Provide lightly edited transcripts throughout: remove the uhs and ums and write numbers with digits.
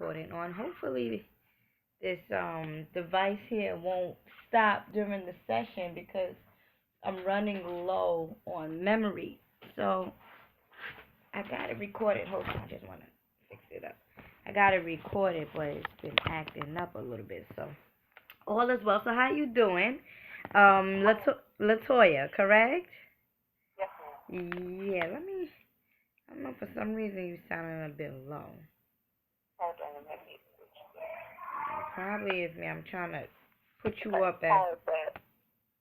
recording on. Hopefully this device here won't stop during the session because I'm running low on memory. So I gotta record it. Hold on, I just wanna fix it up. I gotta record it, but it's been acting up a little bit. So all is well. So how you doing? Latoya, correct? Yes, Yeah. I don't know, for some reason you sounding a bit low. hold on, let me. Probably is me. I'm trying to put you Okay, up as. how is that?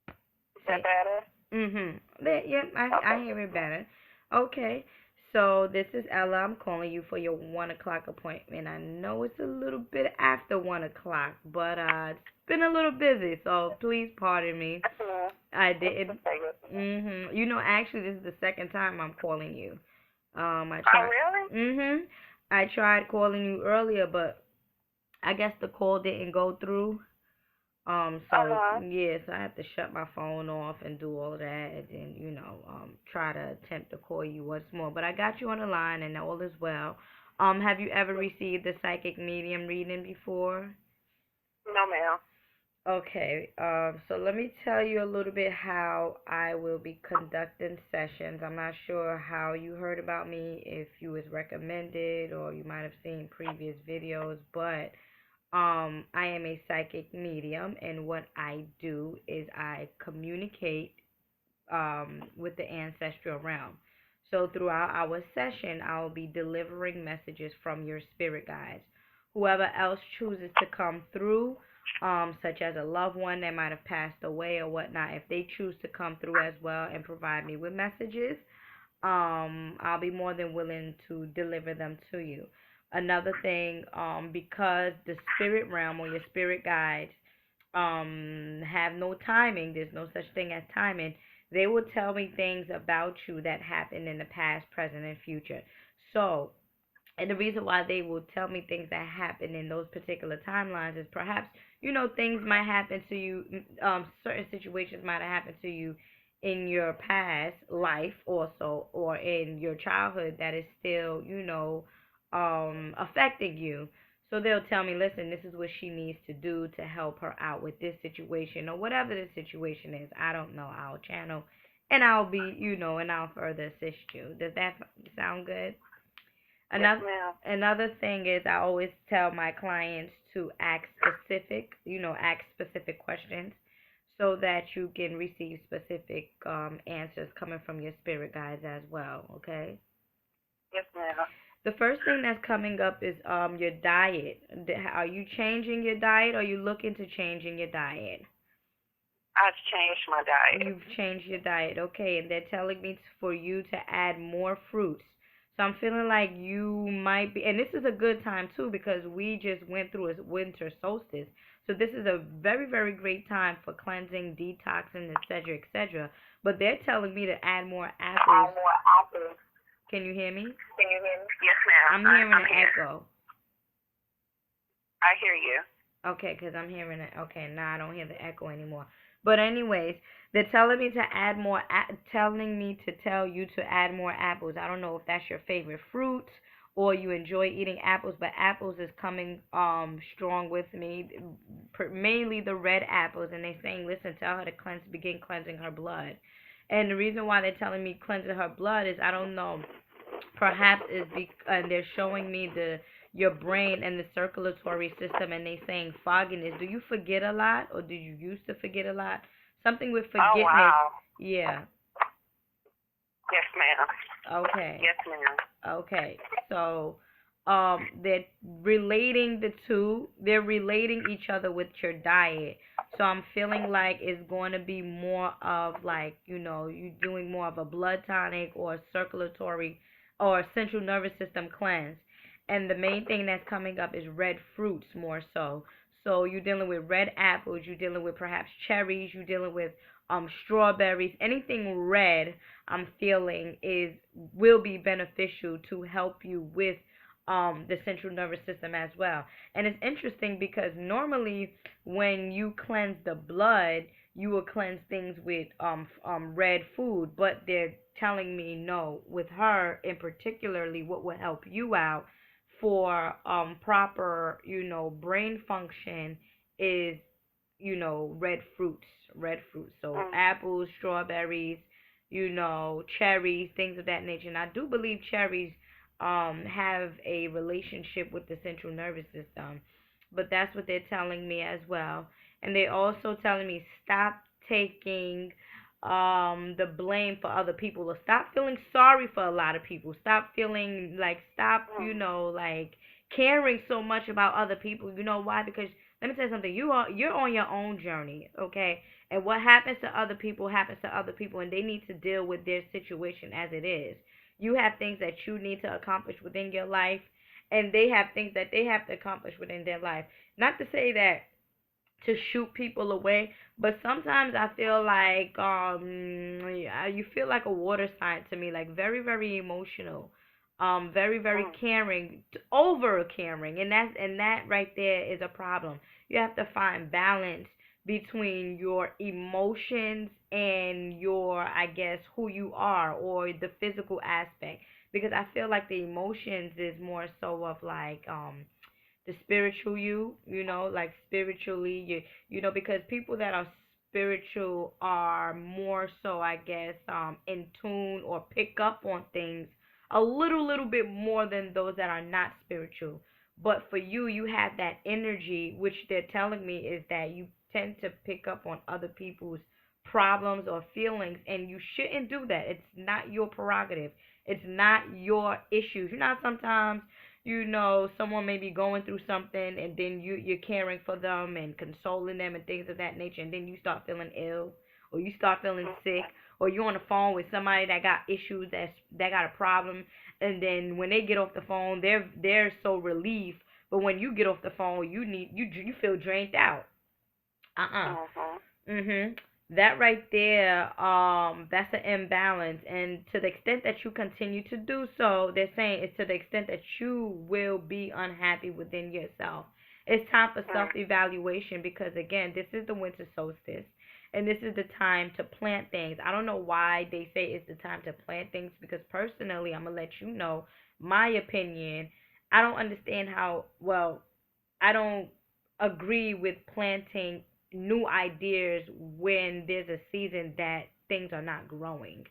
Is that Say. better? Yep, I Okay. hear it better. Okay. So this is Ella. I'm calling you for your 1 o'clock appointment. I know it's a little bit after 1 o'clock, but it's been a little busy, so please pardon me. Mm-hmm. I It's didn't. okay. You know, actually, this is the second time I'm calling you. I Oh, tried. really? I tried calling you earlier, but I guess the call didn't go through. So Uh-huh. yeah, so I have to shut my phone off and do all that, and try to attempt to call you once more. But I got you on the line, and all is well. Have you ever received a psychic medium reading before? No, ma'am. Okay, so let me tell you a little bit how I will be conducting sessions. I'm not sure how you heard about me, if you was recommended or you might have seen previous videos, but I am a psychic medium, and what I do is I communicate with the ancestral realm. So throughout our session, I will be delivering messages from your spirit guides. Whoever else chooses to come through, such as a loved one that might have passed away or whatnot, if they choose to come through as well and provide me with messages, I'll be more than willing to deliver them to you. Another thing, because the spirit realm or your spirit guides have no timing, there's no such thing as timing. They will tell me things about you that happened in the past, present, and future. So, and the reason why they will tell me things that happen in those particular timelines is perhaps, things might happen to you, certain situations might have happened to you in your past life also, or in your childhood that is still, affecting you. So they'll tell me, listen, this is what she needs to do to help her out with this situation or whatever the situation is. I don't know. I'll channel and I'll be, and I'll further assist you. Does that sound good? Yes, Another ma'am. another thing is I always tell my clients to ask specific questions so that you can receive specific answers coming from your spirit guides as well, okay? Yes, ma'am. The first thing that's coming up is your diet. Are you changing your diet or are you looking to changing your diet? I've changed my diet. You've changed your diet, okay, and they're telling me for you to add more fruits. So I'm feeling like you might be, and this is a good time too because we just went through a winter solstice. So this is a very, very great time for cleansing, detoxing, etc., etc. But they're telling me to add more apples. Add more apples. Can you hear me? Can you hear me? Yes, ma'am. I'm hearing I'm an here. echo. I hear you. Okay, because I'm hearing it. Okay, now I don't hear the echo anymore. But anyways, they're telling me to add more, telling me to tell you to add more apples. I don't know if that's your favorite fruit or you enjoy eating apples, but apples is coming strong with me, mainly the red apples. And they're saying, listen, tell her to begin cleansing her blood. And the reason why they're telling me cleansing her blood is I don't know, perhaps is and they're showing me the your brain and the circulatory system, and they saying fogginess. Do you forget a lot, or do you used to forget a lot? Something with Oh, forgetness. wow. Yeah. Yes, ma'am. Okay. Yes, ma'am. Okay. So, they're relating the two. They're relating each other with your diet. So I'm feeling like it's going to be more of like, you doing more of a blood tonic or circulatory or central nervous system cleanse. And the main thing that's coming up is red fruits more so. So you're dealing with red apples, you're dealing with perhaps cherries, you're dealing with strawberries, anything red. I'm feeling is will be beneficial to help you with the central nervous system as well. And it's interesting because normally when you cleanse the blood, you will cleanse things with red food, but they're telling me no. With her in particularly, what will help you out for proper, brain function is, red fruits. So Mm. apples, strawberries, cherries, things of that nature. And I do believe cherries have a relationship with the central nervous system. But that's what they're telling me as well. And they're also telling me stop taking the blame for other people, or stop feeling sorry for a lot of people. Stop feeling like, stop, Mm. like caring so much about other people. You know why? Because let me tell you something. You're on your own journey, okay? And what happens to other people, and they need to deal with their situation as it is. You have things that you need to accomplish within your life, and they have things that they have to accomplish within their life. Not to say that to shoot people away, but sometimes I feel like yeah, you feel like a water sign to me, like very very emotional, very very Mm. caring, over caring, and that right there is a problem. You have to find balance between your emotions and your, I guess, who you are, or the physical aspect, because I feel like the emotions is more so of like the spiritual like spiritually, because people that are spiritual are more so, I guess, in tune or pick up on things a little bit more than those that are not spiritual. But for you, you have that energy, which they're telling me is that you tend to pick up on other people's problems or feelings, and you shouldn't do that. It's not your prerogative. It's not your issues. Sometimes someone may be going through something, and then you're caring for them and consoling them and things of that nature, and then you start feeling ill, or you start feeling sick, or you're on the phone with somebody that got issues, that got a problem, and then when they get off the phone, they're so relieved, but when you get off the phone, you feel drained out. Uh-uh. Mhm. Mhm. That right there, that's an imbalance, and to the extent that you continue to do so, they're saying it's to the extent that you will be unhappy within yourself. It's time for Mm. self-evaluation, because again, this is the winter solstice, and this is the time to plant things. I don't know why they say it's the time to plant things, because personally, I'm gonna let you know my opinion. I don't understand how well. I don't agree with planting new ideas when there's a season that things are not growing.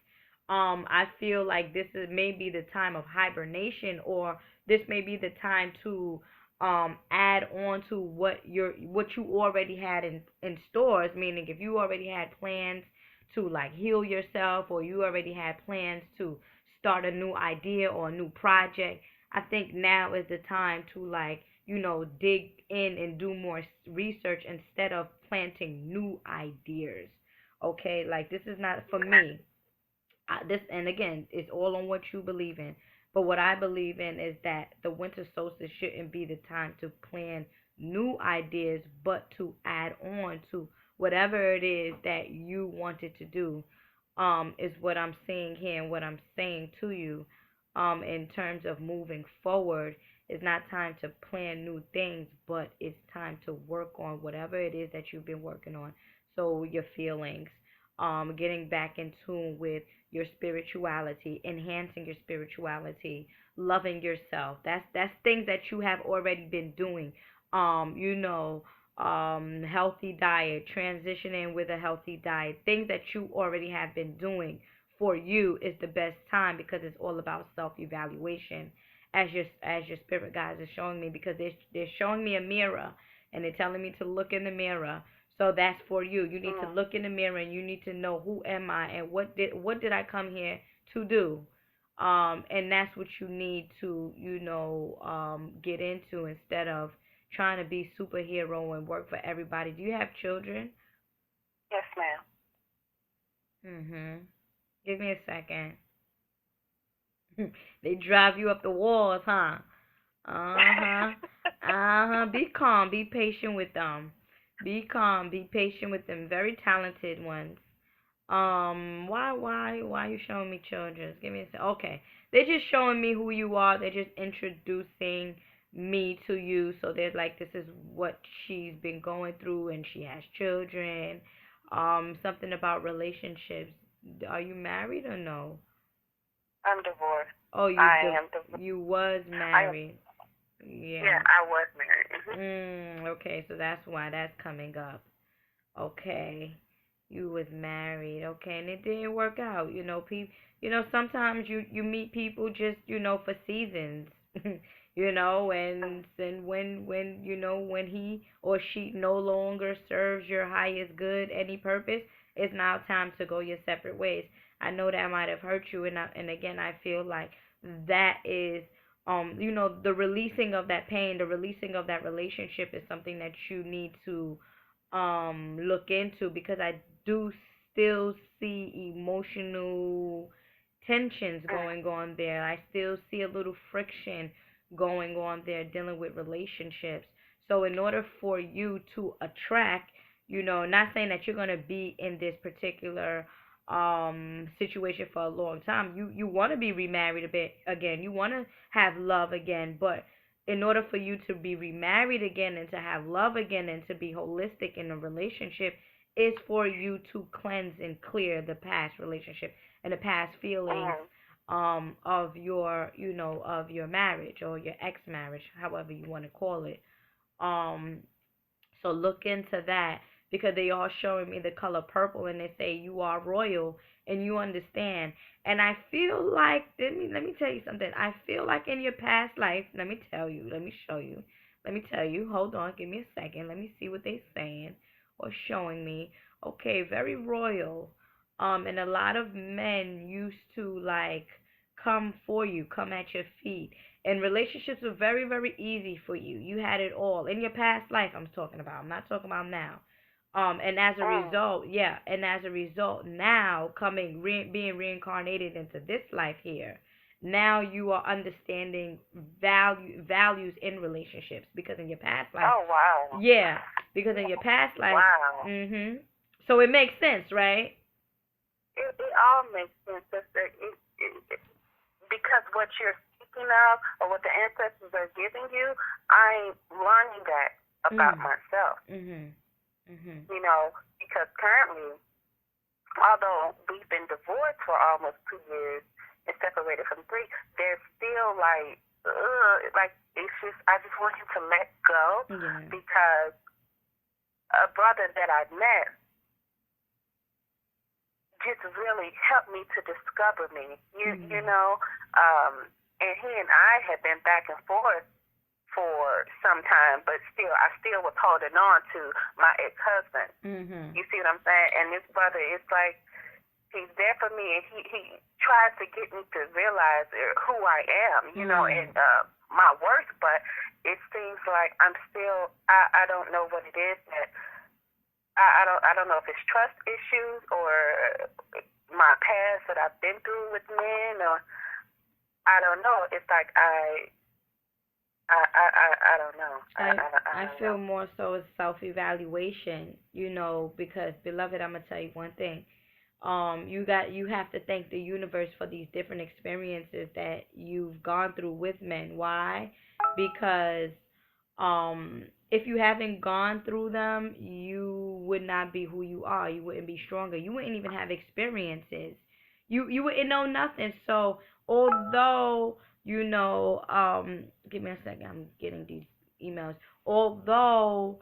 I feel like this is maybe the time of hibernation, or this may be the time to add on to what you already had in stores. Meaning, if you already had plans to like heal yourself, or you already had plans to start a new idea or a new project, I think now is the time to like, dig in and do more research instead of planting new ideas. Okay, like this is not for me. This, and again, it's all on what you believe in. But what I believe in is that the winter solstice shouldn't be the time to plan new ideas, but to add on to whatever it is that you wanted to do. Is what I'm saying here, and what I'm saying to you. In terms of moving forward, it's not time to plan new things, but it's time to work on whatever it is that you've been working on. So your feelings, getting back in tune with your spirituality, enhancing your spirituality, loving yourself. That's things that you have already been doing. Um, you know, Healthy diet, transitioning with a healthy diet, things that you already have been doing for you is the best time, because it's all about self evaluation. As your spirit guides are showing me, because they're showing me a mirror, and they're telling me to look in the mirror. So that's for you. You need to Mm. look in the mirror, and you need to know, who am I, and what did I come here to do? And that's what you need to, get into, instead of trying to be superhero and work for everybody. Do you have children? Yes, ma'am. Mhm. Give me a second. They drive you up the walls, huh? Uh-huh. Uh-huh. Be calm, be patient with them. Be calm, be patient with them. Very talented ones. Why are you showing me children? Give me a sec. Okay. They're just showing me who you are. They're just introducing me to you. So they're like, this is what she's been going through, and she has children. Something about relationships. Are you married or no? I'm divorced. Oh, I am divorced. you was I am. married. Yeah. Yeah, I was married. Okay, so that's why that's coming up. Okay. You was married. Okay, and it didn't work out. Sometimes you meet people just, for seasons. And when he or she no longer serves your highest good, any purpose, it's now time to go your separate ways. I know that might have hurt you, and again, I feel like that is the releasing of that pain, the releasing of that relationship is something that you need to look into, because I do still see emotional tensions going on there. I still see a little friction going on there dealing with relationships. So in order for you to attract, not saying that you're going to be in this particular situation for a long time. You want to be remarried a bit again. You want to have love again, but in order for you to be remarried again and to have love again and to be holistic in a relationship, is for you to cleanse and clear the past relationship and the past feelings Mm-hmm. of your marriage or your ex marriage, however you want to call it. um so look into that, because they are showing me the color purple and they say you are royal and you understand. And I feel like, let me tell you something. I feel like in your past life, let me tell you, let me show you, let me tell you. Hold on, give me a second. Let me see what they're saying or showing me. Okay, very royal. And a lot of men used to like come for you, come at your feet, and relationships were very, very easy for you. You had it all in your past life. I'm talking about. I'm not talking about now. And as a Mm. result, yeah, and as a result, now being reincarnated into this life here, now you are understanding values in relationships, because in your past life, Oh, wow. yeah, because in your past life, Wow. so it makes sense, right? It all makes sense, sister. Because what you're speaking of or what the ancestors are giving you, I'm learning that about Mm, myself. mhm, mhm, Because currently, although we've been divorced for almost 2 years and separated from three, there's still like it's just I just want him to let go yeah, because a brother that I met just really helped me to discover me. You mhm, know, and he and I had been back and forth for some time, but I still was holding on to my ex-husband. mhm, You see what I'm saying? And this brother is like he's there for me, and he tries to get me to realize who I am, and mm. my worth. But it seems like I don't know what it is that I don't know if it's trust issues or my past that I've been through with men, or I don't know. It's like I don't know. I I I don't feel know. more so as self-evaluation, because beloved, I'm gonna tell you one thing. You have to thank the universe for these different experiences that you've gone through with men. Why? Because if you haven't gone through them, you would not be who you are. You wouldn't be stronger. You wouldn't even have experiences. You wouldn't know nothing. So although give me a second. I'm getting these emails. Although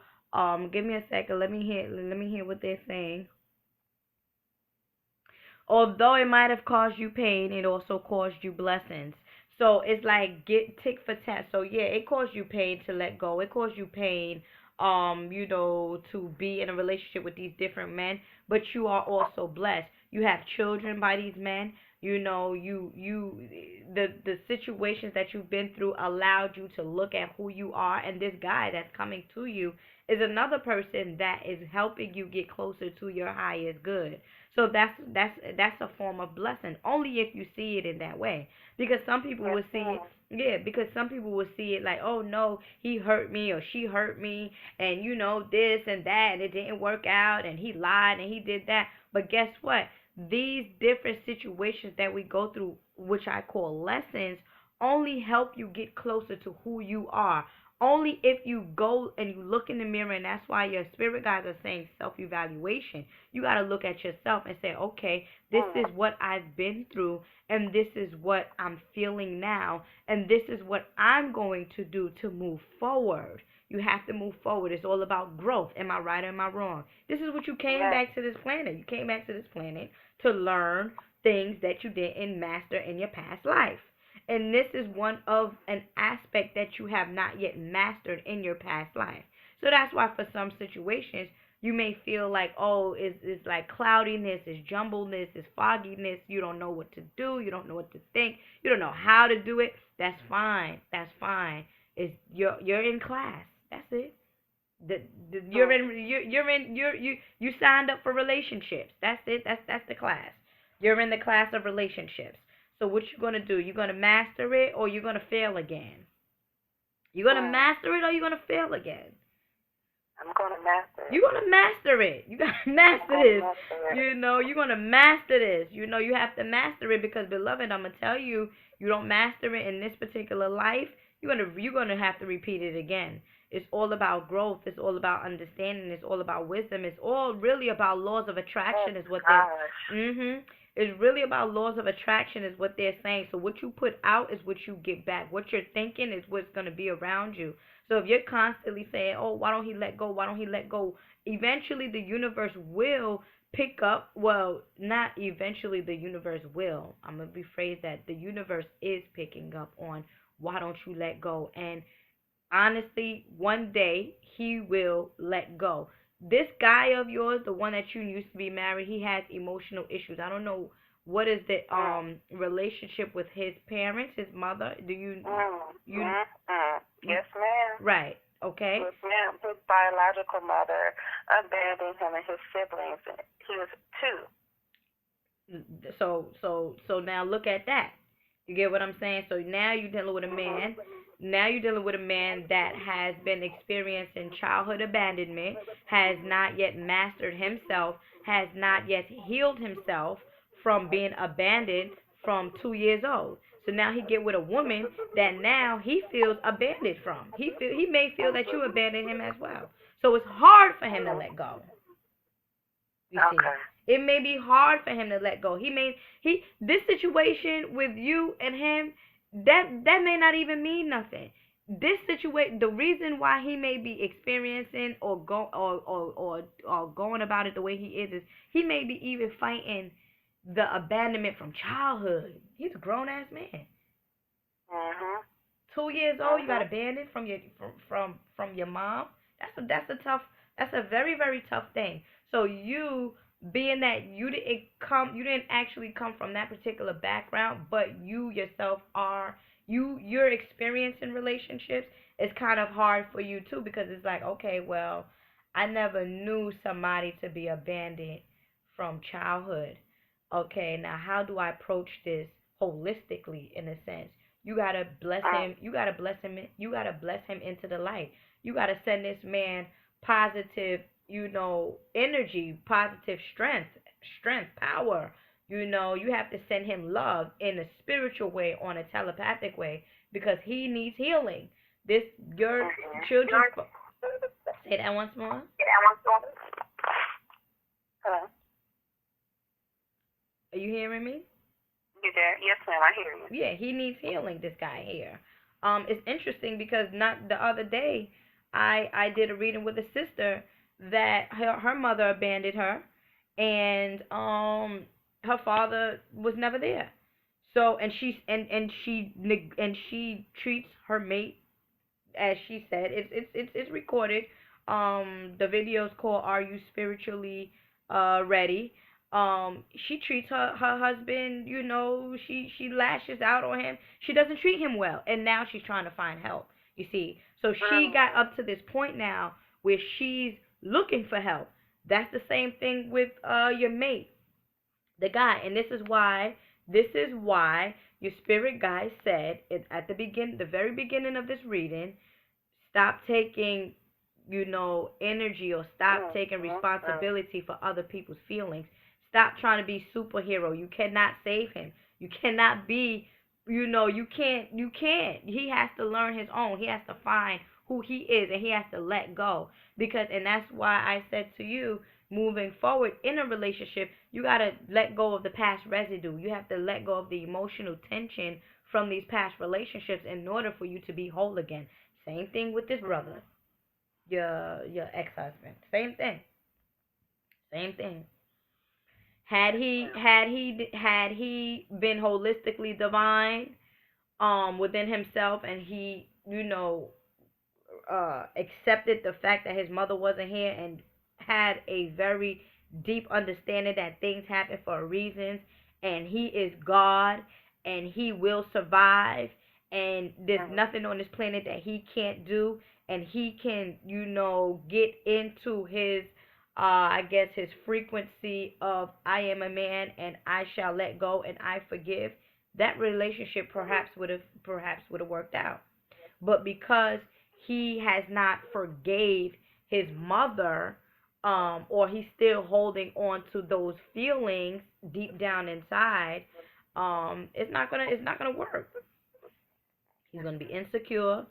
give me a second. Let me hear what they're saying. Although it might have caused you pain, it also caused you blessings. So it's like get tick for tat. So yeah, it caused you pain to let go. It caused you pain, to be in a relationship with these different men. But you are also blessed. You have children by these men. The situations that you've been through allowed you to look at who you are, and this guy that's coming to you is another person that is helping you get closer to your highest good. So that's a form of blessing, only if you see it in that way. Because some people Yes, will see it, ma'am. yeah. Because some people will see it like, oh no, he hurt me or she hurt me, and this and that, and it didn't work out, and he lied and he did that. But guess what? These different situations that we go through, which I call lessons, only help you get closer to who you are. Only if you go and you look in the mirror, and that's why your spirit guides are saying self-evaluation. You got to look at yourself and say, okay, this is what I've been through, and this is what I'm feeling now, and this is what I'm going to do to move forward. You have to move forward. It's all about growth. Am I right or am I wrong? This is what you came back to this planet. You came back to this planet to learn things that you didn't master in your past life. And this is one of an aspect that you have not yet mastered in your past life. So that's why for some situations you may feel like, oh, it's like cloudiness, it's jumbledness, it's fogginess, you don't know what to do, you don't know what to think, you don't know how to do it. That's fine. That's fine. It's you're in class. That's it. You signed up for relationships. That's it. That's the class. You're in the class of relationships. So what you gonna do? You gonna master it or you gonna fail again? You gonna master it or you gonna fail again? I'm gonna master it. You're gonna master it. You gotta master this. You know, you're gonna master this. You know, you have to master it because, beloved, I'm gonna tell you, you don't master it in this particular life, you're gonna have to repeat it again. It's all about growth. It's all about understanding. It's all about wisdom. It's all really about laws of attraction, is what they're. It's really about laws of attraction, is what they're saying. So what you put out is what you get back. What you're thinking is what's gonna be around you. So if you're constantly saying, "Oh, why don't he let go? Why don't he let go?" Eventually, the universe will pick up. Well, not eventually. The universe will. I'm gonna rephrase that. The universe is picking up on why don't you let go, and honestly, one day he will let go. This guy of yours, the one that you used to be married, he has emotional issues. I don't know what is the relationship with his parents, his mother. Do you Yes, ma'am. Right. Okay. Yes, ma'am. His biological mother abandoned him and his siblings. He was 2. So now look at that. You get what I'm saying? So now you're dealing with a man. Now you're dealing with a man that has been experiencing childhood abandonment, has not yet mastered himself, has not yet healed himself from being abandoned from 2 years old. So now he get with a woman that now he feels abandoned from. He may feel that you abandoned him as well. So it's hard for him to let go. You see, it may be hard for him to let go. This situation with you and him, that may not even mean nothing. This situation, the reason why he may be experiencing or going about it the way he is he may be even fighting the abandonment from childhood. He's a grown ass man. 2 years old, you got abandoned from your mom. That's a very, very tough thing. So you, being that you didn't actually come from that particular background, but you yourself you're experiencing relationships. It's kind of hard for you too, because it's like, okay, well, I never knew somebody to be abandoned from childhood. Okay, now how do I approach this holistically, in a sense? You gotta bless him. You gotta bless him. You gotta bless him into the light. You gotta send this man positive, energy, positive strength, power. You have to send him love in a spiritual way, on a telepathic way, because he needs healing. Your children. Say that once more. Hello. Are you hearing me? You there? Yes, ma'am. I hear you. Yeah, he needs healing. This guy here. It's interesting because not the other day, I did a reading with a sister that her mother abandoned her, and her father was never there. So she treats her mate, as she said. It's recorded. The video is called "Are You Spiritually Ready?" She treats her husband, she lashes out on him. She doesn't treat him well, and now she's trying to find help. You see, so she got up to this point now where she's looking for help. That's the same thing with your mate, the guy, and this is why your spirit guide said at the very beginning of this reading, stop taking energy, or stop taking responsibility for other people's feelings. Stop trying to be superhero. You cannot save him. You cannot be, you can't. He has to learn his own. He has to find who he is, and he has to let go. And that's why I said to you, moving forward in a relationship, you got to let go of the past residue. You have to let go of the emotional tension from these past relationships in order for you to be whole again. Same thing with this brother, your ex-husband. Same thing. Same thing. Had he been holistically divine within himself, and he, accepted the fact that his mother wasn't here, and had a very deep understanding that things happen for a reason, and he is God, and he will survive, and there's nothing on this planet that he can't do, and he can, get into his I guess his frequency of I am a man and I shall let go and I forgive, that relationship perhaps would have worked out. But because he has not forgave his mother, or he's still holding on to those feelings deep down inside, it's not gonna work. He's gonna be insecure.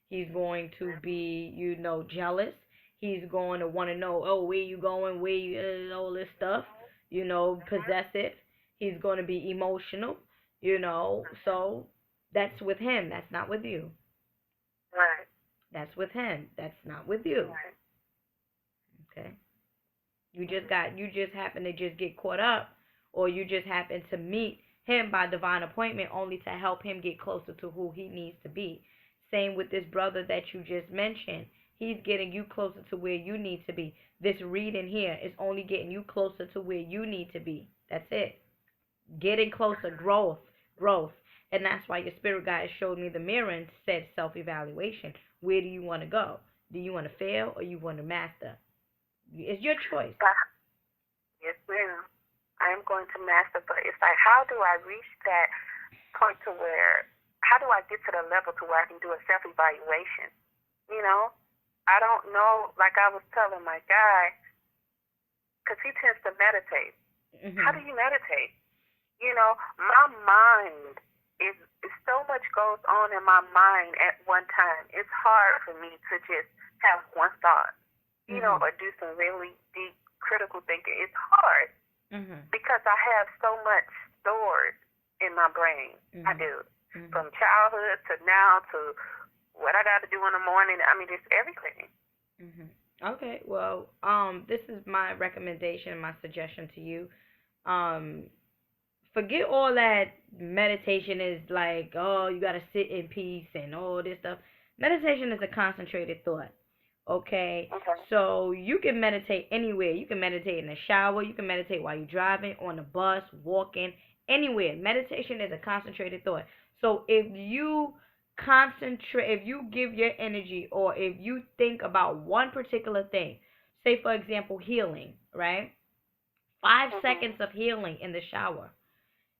He's going to be, jealous. He's going to want to know, oh, where you going, where you, all this stuff, possessive. He's going to be emotional, So that's with him. That's not with you. Right. That's with him. That's not with you. Right. Okay. You just happen to just get caught up, or you just happen to meet him by divine appointment, only to help him get closer to who he needs to be. Same with this brother that you just mentioned. He's getting you closer to where you need to be. This reading here is only getting you closer to where you need to be. That's it. Getting closer, growth. And that's why your spirit guide showed me the mirror and said self-evaluation. Where do you want to go? Do you want to fail, or you want to master? It's your choice. Yes, ma'am. I am going to master, but it's like, how do I reach that point to where, how do I get to the level to where I can do a self-evaluation? I don't know, like I was telling my guy, because he tends to meditate. Mm-hmm. How do you meditate? My mind is so much goes on in my mind at one time. It's hard for me to just have one thought, or do some really deep critical thinking. It's hard because I have so much stored in my brain. I do. From childhood to now to what I got to do in the morning. I mean, it's everything. Okay, well, this is my recommendation and my suggestion to you. Forget all that meditation is like, oh, you got to sit in peace and all this stuff. Meditation is a concentrated thought. Okay? So you can meditate anywhere. You can meditate in the shower. You can meditate while you're driving, on the bus, walking, anywhere. Meditation is a concentrated thought. So if you give your energy, or if you think about one particular thing, say for example, healing, right? 5 seconds of healing in the shower.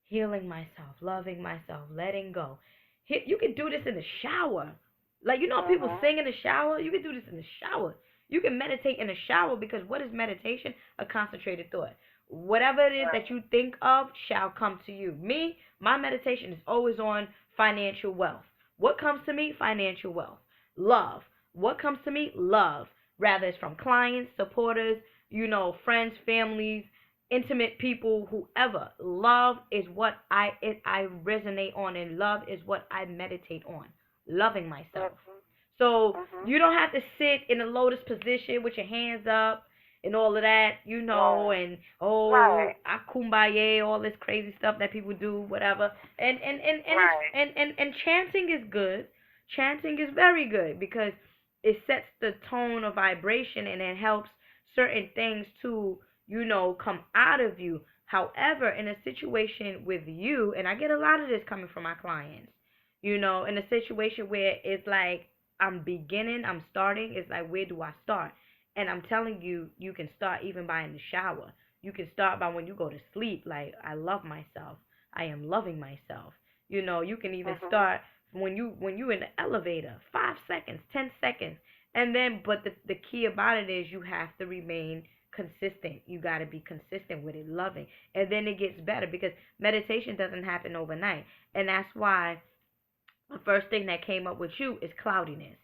Healing myself, loving myself, letting go. You can do this in the shower. Like, people sing in the shower. You can do this in the shower. You can meditate in the shower, because what is meditation? A concentrated thought. Whatever it is that you think of shall come to you. My meditation is always on financial wealth. What comes to me? Financial wealth. Love. What comes to me? Love. Rather it's from clients, supporters, friends, families, intimate people, whoever. Love is what I resonate on, and love is what I meditate on. Loving myself. So you don't have to sit in a lotus position with your hands up and all of that, and I kumbaya, all this crazy stuff that people do, whatever. And chanting is good. Chanting is very good, because it sets the tone of vibration, and it helps certain things to, come out of you. However, in a situation with you, and I get a lot of this coming from my clients, in a situation where it's like I'm starting, it's like, where do I start? And I'm telling you, you can start even by in the shower. You can start by when you go to sleep. Like, I love myself. I am loving myself. You can even start when you in the elevator. 5 seconds, 10 seconds. And then, but the key about it is you have to remain consistent. You got to be consistent with it, loving. And then it gets better, because meditation doesn't happen overnight. And that's why the first thing that came up with you is cloudiness.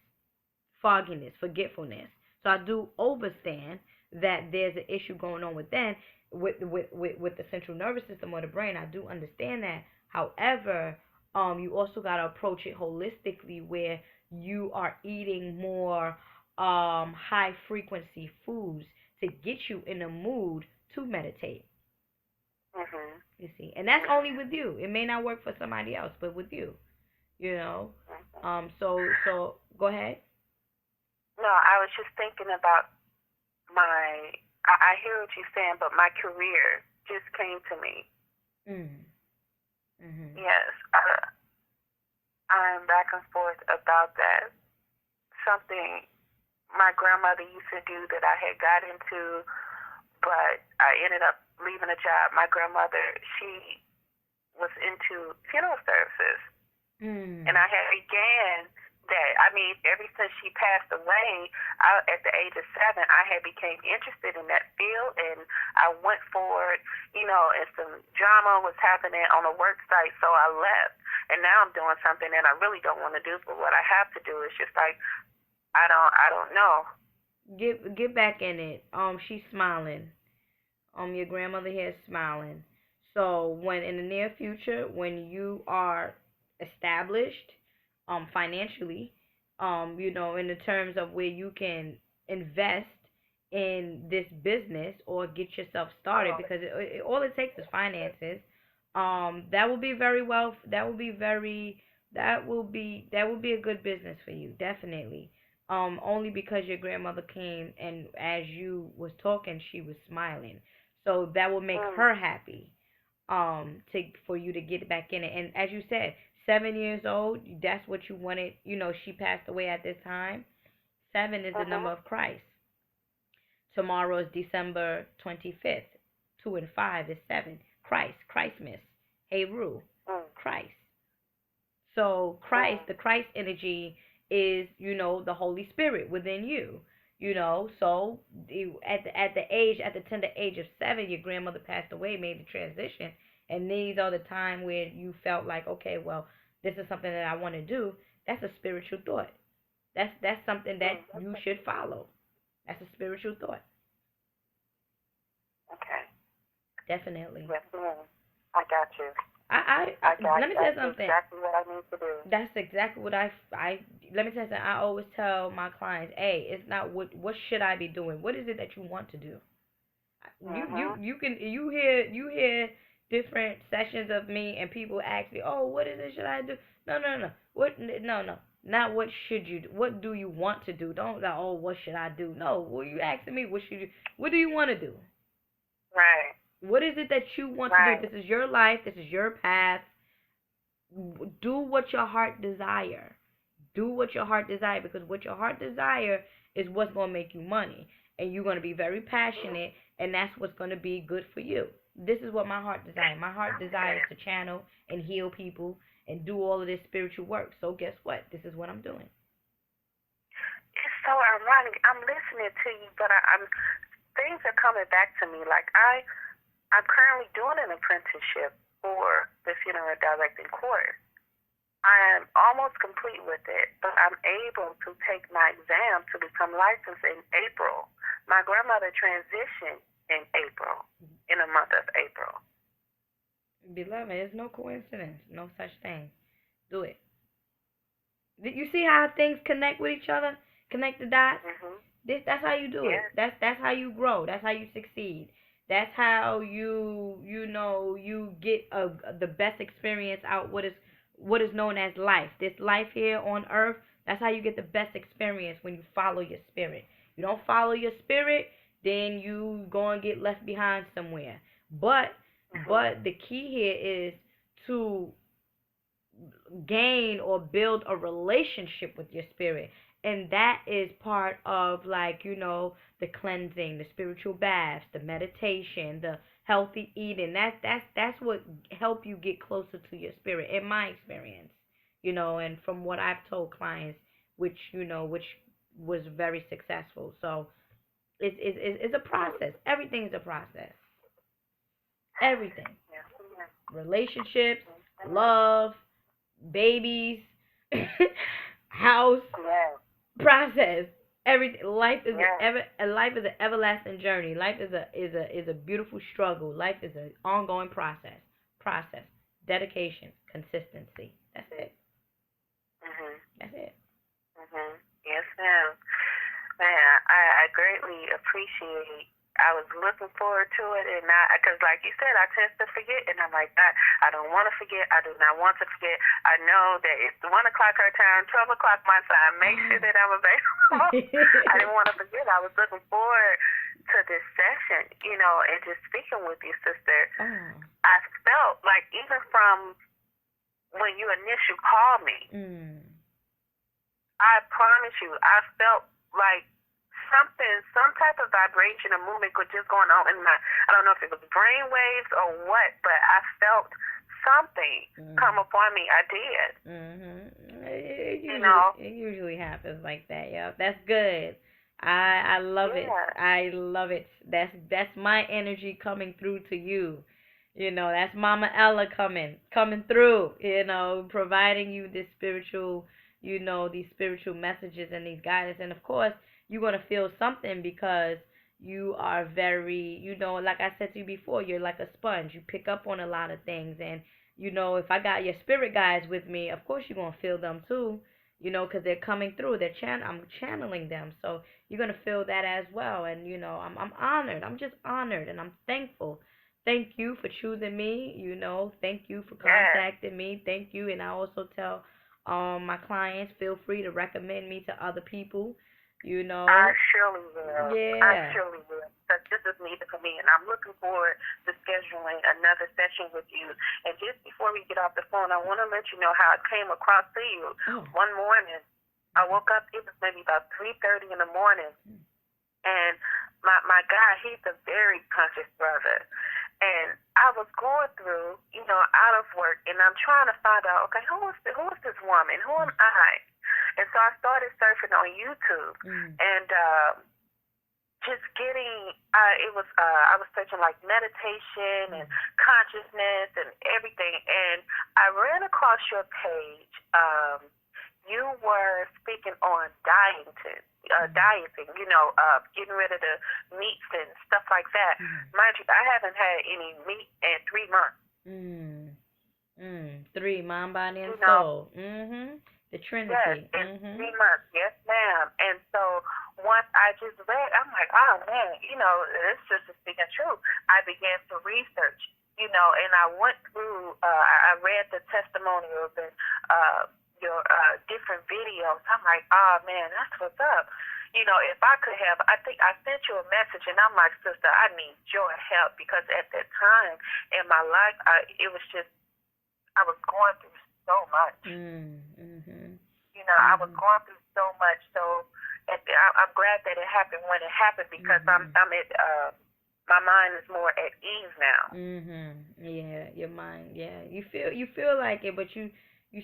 fogginess, forgetfulness. So I do understand that there's an issue going on with the central nervous system or the brain. I do understand that. However, you also gotta approach it holistically, where you are eating more high frequency foods to get you in a mood to meditate. Mhm. You see, and that's only with you. It may not work for somebody else, but with you, you know. Mhm. So go ahead. No, I was just thinking about my. I hear what you're saying, but my career just came to me. Mhm. Mhm. Yes, I'm back and forth about that. Something my grandmother used to do that I had got into, but I ended up leaving a job. My grandmother, she was into funeral services, and Mm. I had began that. I mean, ever since she passed away, at the age of 7, I had became interested in that field, and I went for it. And some drama was happening on a work site, so I left. And now I'm doing something that I really don't want to do, but what I have to do is just like I don't know. Get back in it. She's smiling. Your grandmother here is smiling. So when in the near future, when you are established, financially, in the terms of where you can invest in this business or get yourself started, because all it takes is finances. That will be very well. That will be very. That will be a good business for you, definitely. Only because your grandmother came and as you was talking, she was smiling. So that will make Mm. her happy. To for you to get back in it. And as you said, 7 years old, that's what you wanted. She passed away at this time. Seven is the number Mhm. of Christ. Tomorrow is December 25th. 2 and 5 is 7. Christ, Christmas. Heru, Mm. Christ. So Mm. Christ, the Christ energy is, the Holy Spirit within you. So at the tender age of 7, your grandmother passed away, made the transition, and these are the time where you felt like, okay, well, this is something that I want to do. That's a spiritual thought. That's something that Mm. you should follow. That's a spiritual thought, Okay. definitely. Yes, ma'am. I got you. I I got let me you. tell you That's something. exactly what I need to do. That's exactly what I let me tell you something. I always tell my clients, hey, it's not what should I be doing? What is it that you want to do? Mhm. You hear different sessions of me and people ask me, oh, what is it should I do? No. No. Not what should you do. What do you want to do? Don't like, oh, what should I do? No. Well, you asking me what should you what do you want to do? Right. What is it that you want to do? Right. This is your life. This is your path. Do what your heart desire. Do what your heart desire, because what your heart desire is what's going to make you money, and you're going to be very passionate, and that's what's going to be good for you. This is what my heart desire. My heart desires to channel and heal people and do all of this spiritual work. So guess what? This is what I'm doing. It's so ironic. I'm listening to you, but I'm things are coming back to me. Like I'm currently doing an apprenticeship for the funeral directing course. I am almost complete with it, but I'm able to take my exam to become licensed in April. My grandmother transitioned in April, in the month of April. Beloved, it's no coincidence. No such thing. Do it. You see how things connect with each other? Connect the dots? Mhm. That's how you do it. Yes. That's how you grow. That's how you succeed. That's how you get the best experience out what is known as life. This life here on earth, that's how you get the best experience, when you follow your spirit. You don't follow your spirit, then you going to get left behind somewhere. But Mhm. but the key here is to gain or build a relationship with your spirit, and that is part of, like, the cleansing, the spiritual baths, the meditation, the healthy eating. That's what help you get closer to your spirit, in my experience. And from what I've told clients, which was very successful. So it's a process. Everything is a process. Everything. Yes. Yes. Relationships, Mhm. love, babies, house, Yes. process. Every Yes. life is an everlasting journey. Life is a beautiful struggle. Life is an ongoing process. Process, dedication, consistency. That's it. Mhm. That's it. Mhm. Yes, ma'am. Man, I greatly appreciate. I was looking forward to it, and because like you said, I tend to forget, and I'm like, I don't want to forget. I do not want to forget. I know that it's 1 o'clock her time, 12 o'clock my time. Make sure that I'm available. I didn't want to forget. I was looking forward to this session, and just speaking with you, sister. Oh. I felt like even from when you initially called me, Mm. I promise you, I felt like some type of vibration or movement was just going on in my, I don't know if it was brain waves or what, but I felt something come upon me. I did. It usually happens like that. Yeah, that's good. I love it. Yeah. I love it. That's my energy coming through to you. That's Mama Ella coming through. Providing you this spiritual, these spiritual messages and these guidance, and of course you're gonna feel something because you are very, like I said to you before, you're like a sponge. You pick up on a lot of things, and if I got your spirit guides with me, of course you're gonna feel them too. Because they're coming through. I'm channeling them, so you're gonna feel that as well. And I'm honored. I'm just honored, and I'm thankful. Thank you for choosing me. Thank you for Yes. contacting me. Thank you, and I also tell my clients, feel free to recommend me to other people. You I know, surely will. I yeah. surely will. Because this is needed for me, and I'm looking forward to scheduling another session with you. And just before we get off the phone, I want to let you know how I came across to you. Oh. One morning, I woke up. It was maybe about 3:30 in the morning, and my guy, he's a very conscious brother. And I was going through, out of work, and I'm trying to find out, okay, who is this woman? Who am I? And so I started surfing on YouTube, and just getting, I was searching like meditation and consciousness and everything, and I ran across your page. You were speaking on dieting, getting rid of the meats and stuff like that. Mind you, I haven't had any meat in 3 months. 3, mind, body, and You know, soul. The yes, Trinity. in 3 months. Yes, ma'am. And so once I just read, I'm like, oh man, this just is speaking true. I began to research, and I went through, I read the testimonials and your different videos. I'm like, oh man, that's what's up. If I could have, I think I sent you a message, and I'm like, sister, I need your help because at that time in my life, it was just, I was going through so much. I was going through so much. So I'm glad that it happened when it happened because I'm at, my mind is more at ease now. Yeah, your mind. Yeah, you feel like it, but you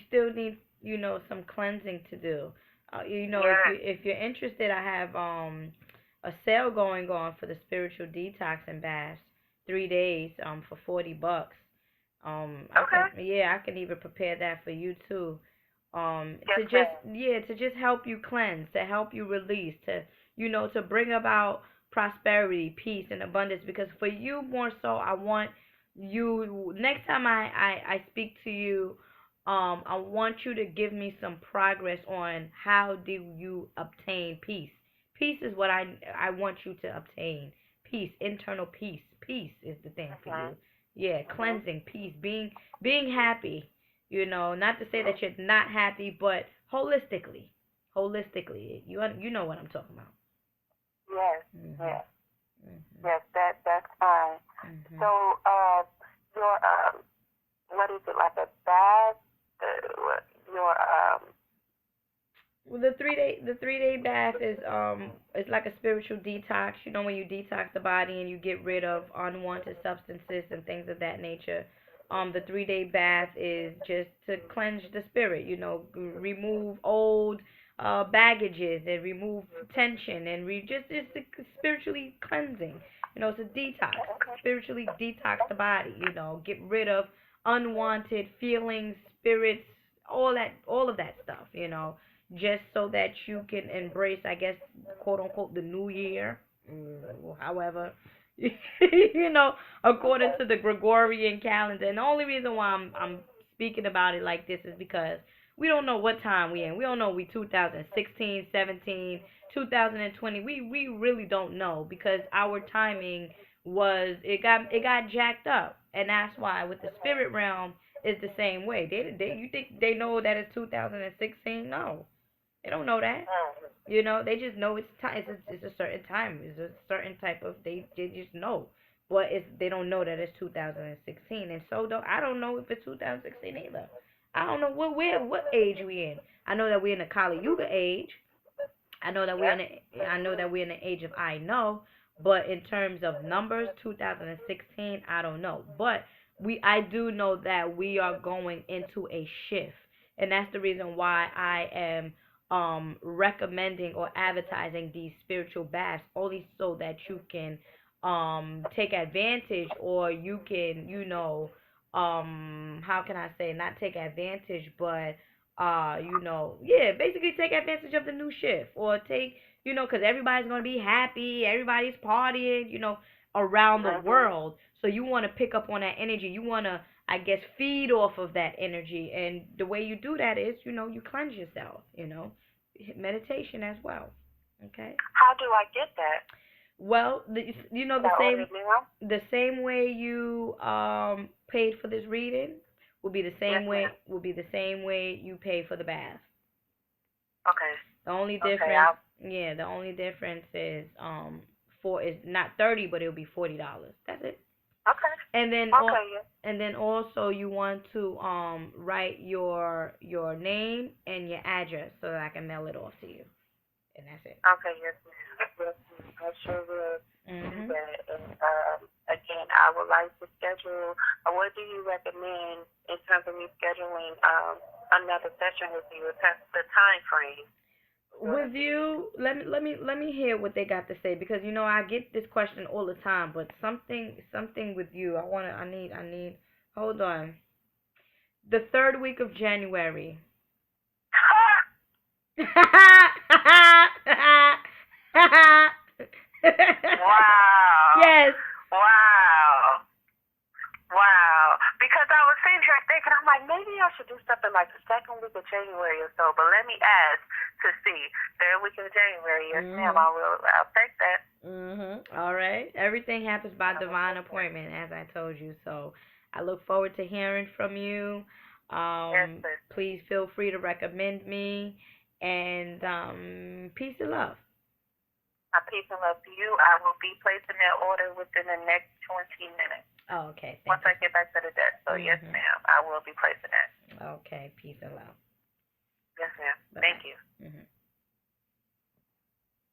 still need some cleansing to do. Yes. If you're interested, I have a sale going on for the spiritual detox and baths, 3 days for $40. Okay. I can even prepare that for you too. Yes, To just ma'am. to just help you cleanse, to help you release, to to bring about prosperity, peace, and abundance. Because for you more so, I want you next time I speak to you, I want you to give me some progress on how do you obtain peace. Peace is what I want you to obtain. Peace, internal peace. Peace is the thing for Mhm. you. Yeah, Mhm. cleansing, peace, being happy. Not to say that you're not happy, but holistically, you know what I'm talking about. Yes. Mhm. Yes. Mhm. Yes. That's fine. Mhm. So, your what is it like a bath? Your Well, the 3-day bath is it's like a spiritual detox. When you detox the body and you get rid of unwanted substances and things of that nature. The 3-day bath is just to cleanse the spirit. Remove old baggages and remove tension and just it's spiritually cleansing. It's a detox. Spiritually detox the body. Get rid of unwanted feelings, spirits, all of that stuff. just so that you can embrace, I guess, quote unquote, the new year. However, according Okay. to the Gregorian calendar. And the only reason why I'm speaking about it like this is because we don't know what time we in. We don't know we 2016, 17, 2020. We really don't know because our timing was it got jacked up, and that's why with the spirit realm is the same way. They you think they know that it's 2016? No, they don't know that. Mm. They just know it's time. It's a certain time. It's a certain type of. They just know, but they don't know that it's 2016. And so though I don't know if it's 2016 either. I don't know what age we in. I know that we're in the Kali Yuga age. I know that we're in Yep. the, I know that we're in the age of I know, but in terms of numbers, 2016, I don't know. But I do know that we are going into a shift, and that's the reason why I am recommending or advertising these spiritual baths only so that you can take advantage, or you can how can I say, not take advantage, but yeah, basically take advantage of the new shift, or take, because everybody's gonna be happy, everybody's partying, around the Mhm. world. So you want to pick up on that energy. You want to, I guess, feed off of that energy, and the way you do that is, you cleanse yourself. Meditation as well. Okay. How do I get that? Well, Should the I order same it now? way you paid for this reading Yes, ma'am. will be the same way you pay for the bath. Okay. The only Okay. difference, yeah, the only difference is is not 30, but it'll be $40. That's it. Okay. And then Okay. Yeah. also you want to write your name and your address so that I can mail it off to you. And that's it. Okay. Yes, ma'am. Yes, ma'am. I sure will do Mhm. that. And again, I would like to schedule. What do you recommend in terms of me scheduling another session with you? The time frame. With you, let me hear what they got to say, because I get this question all the time, but something with you. I need. Hold on. The third week of January. Wow. Yes. Wow. Wow. Because I was sitting here thinking, I'm like, maybe I should do something like the second week of January or so. But let me ask to see. Third week of January, yes, ma'am. Mhm. I'll take that. Mhm. All right. Everything happens by divine appointment, as I told you. So I look forward to hearing from you. Yes, sis. Please feel free to recommend me, and peace and love. My peace and love to you. I will be placing that order within the next 20 minutes. Oh, okay. Once Thank you. I get back to the desk. So, yes, Mhm. ma'am. I will be placing that. Okay. Peace and love. Yes, ma'am. Bye Thank bye. you. Mhm.